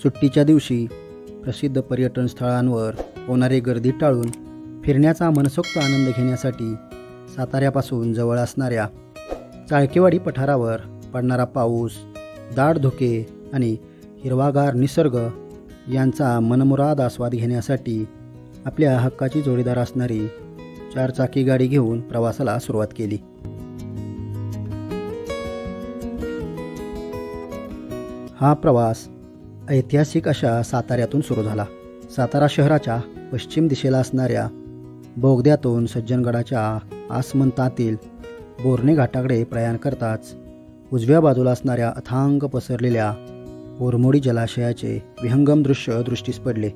सुट्टीच्या दिवशी प्रसिद्ध पर्यटन स्थळांवर होणारी गर्दी टाळून फिरण्याचा मनसोक्त आनंद घेण्यासाठी साताऱ्यापासून जवळ असणाऱ्या चाळकेवाडी पठारावर पडणारा पाऊस, दाट धुके आणि हिरवागार निसर्ग यांचा मनमुराद आस्वाद घेण्यासाठी आपल्या हक्काची जोडीदार असणारी 4 चाकी गाडी घेऊन प्रवासाला सुरुवात केली. हा प्रवास ऐतिहासिक अशा साताऱ्यातून सुरू झाला. सातारा शहराच्या पश्चिम दिशेला असणाऱ्या बोगद्यातून सज्जनगडाच्या आसमंतातील बोरणे घाटाकडे प्रयाण करताच उजव्या बाजूला असणाऱ्या अथांग पसरलेल्या ओरमोडी जलाशयाचे विहंगम दृश्य दृष्टीस पडले.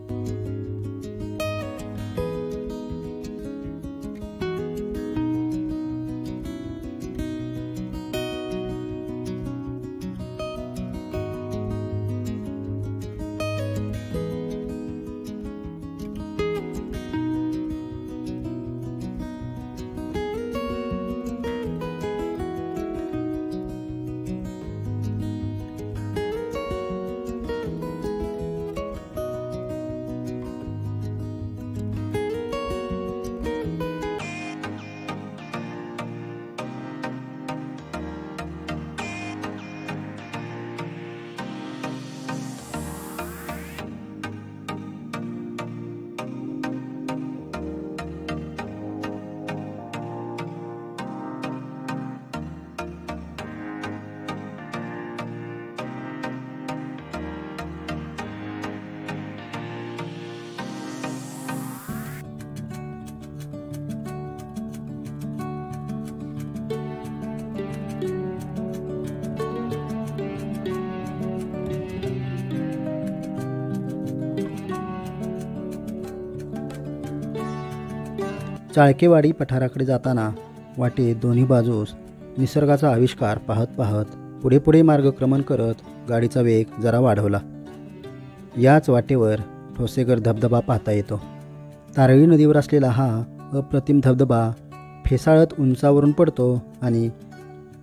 चाळकेवाडी पठाराकडे जाताना वाटेत दोन्ही बाजूस निसर्गाचा आविष्कार पाहत पाहत पुढे पुढे मार्गक्रमण करत गाडीचा वेग जरा वाढवला. याच वाटेवर ठोसेघर धबधबा पाहता येतो. तारळी नदीवर असलेला हा अप्रतिम धबधबा फेसाळत उंचावरून पडतो आणि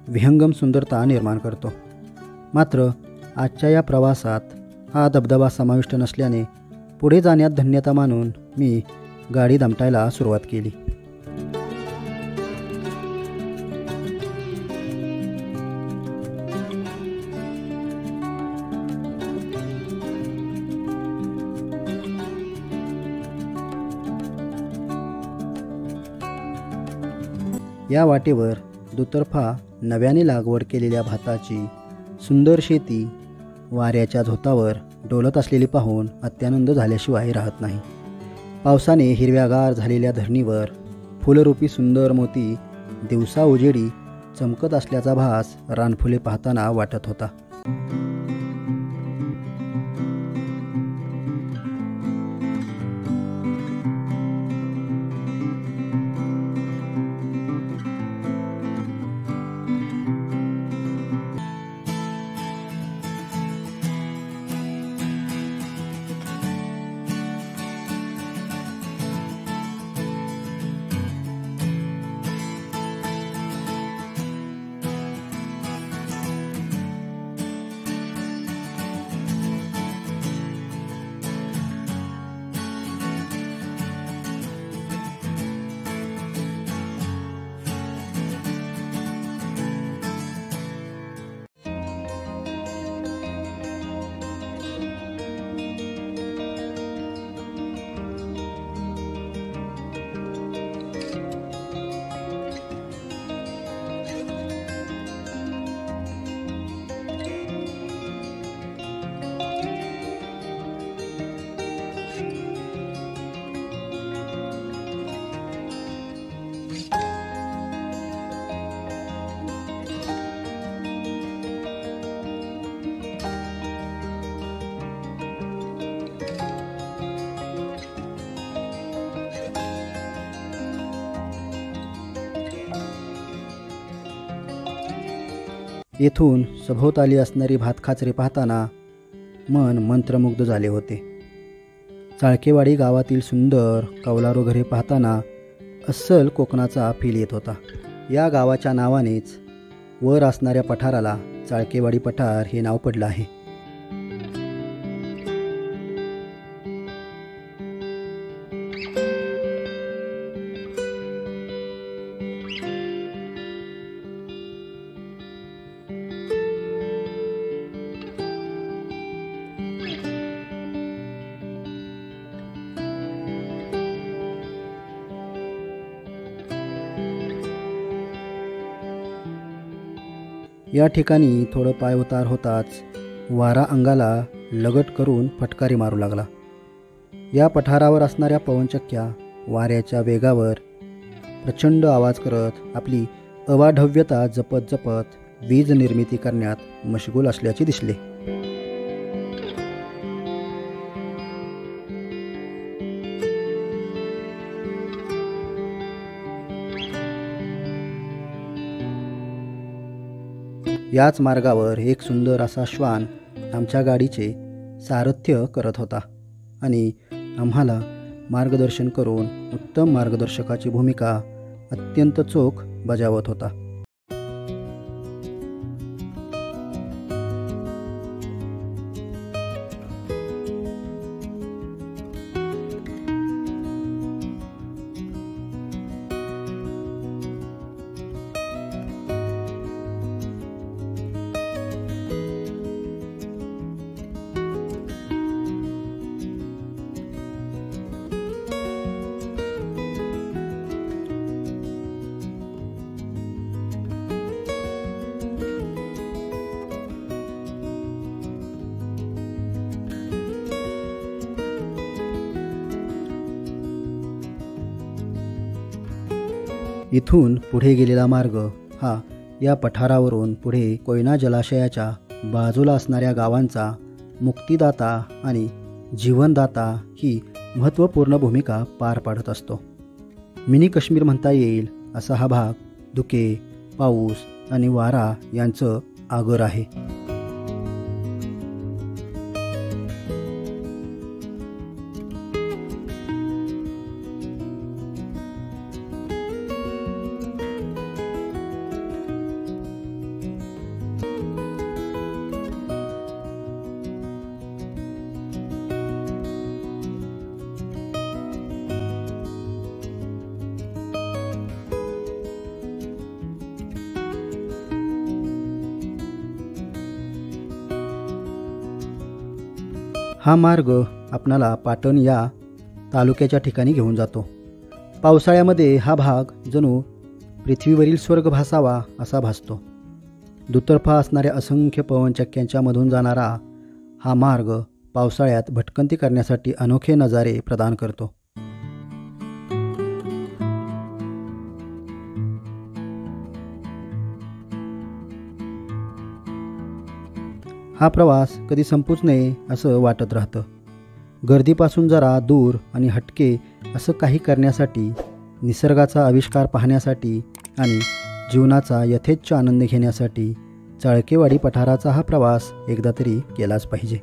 विहंगम सुंदरता निर्माण करतो. मात्र आजच्या या प्रवासात हा धबधबा समाविष्ट नसल्याने पुढे जाण्यात धन्यता मानून मी गाडी दामटायला सुरुवात केली. या वाटेवर दुतर्फा नव्याने लागवड केलेल्या भाताची सुंदर शेती वाऱ्याच्या झोतावर डोलत असलेली पाहून अत्यानंद झाल्याशिवाय राहत नाही. पावसाने हिरव्यागार झालेल्या धरणीवर फुलरूपी सुंदर मोती दिवसा उजेडी चमकत असल्याचा भास रानफुले पाहताना वाटत होता. येथून सभोवताली असणारी भातखाचरे पाहताना मन मंत्रमुग्ध झाले होते. चाळकेवाडी गावातील सुंदर कौलारू घरे पाहताना अस्सल कोकणाचा फील येत होता. या गावाच्या नावानेच वर असणाऱ्या पठाराला चाळकेवाडी पठार हे नाव पडलं आहे. या ठिकाणी थोडं पाय उतार होताच वारा अंगाला लगट करून फटकारी मारू लागला. या पठारावर असणाऱ्या पवनचक्क्या वाऱ्याच्या वेगावर प्रचंड आवाज करत आपली अवाढव्यता जपत जपत वीज निर्मिती करण्यात मशगूल असल्याचे दिसले. याच मार्गावर एक सुंदर असा श्वान आमच्या गाडीचे सारथ्य करत होता आणि आम्हाला मार्गदर्शन करून उत्तम मार्गदर्शकाची भूमिका अत्यंत चोख बजावत होता. इथून पुढे गेलेला मार्ग हा या पठारावरून पुढे कोयना जलाशयाच्या बाजूला असणाऱ्या गावांचा मुक्तिदाता आणि जीवनदाता ही महत्त्वपूर्ण भूमिका पार पाडत असतो. मिनी काश्मीर म्हणता येईल असा हा भाग धुके, पाऊस आणि वारा यांचं आगर आहे. हा मार्ग आपणाला पाटण या तालुक्याच्या ठिकाणी घेऊन जातो. पावसाळ्यामध्ये हा भाग जणू पृथ्वीवरील स्वर्ग भासावा असा भासतो. दुतर्फा असणाऱ्या असंख्य पवनचक्क्यांच्या मधून जाणारा हा मार्ग पावसाळ्यात भटकंती करण्यासाठी अनोखे नजारे प्रदान करतो. हा प्रवास कधी संपूच नये असं वाटत राहतं. गर्दीपासून जरा दूर आणि हटके असं काही करण्यासाठी, निसर्गाचा आविष्कार पाहण्यासाठी आणि जीवनाचा यथेच्छ आनंद घेण्यासाठी चाळकेवाडी पठाराचा हा प्रवास एकदा तरी केलाच पाहिजे.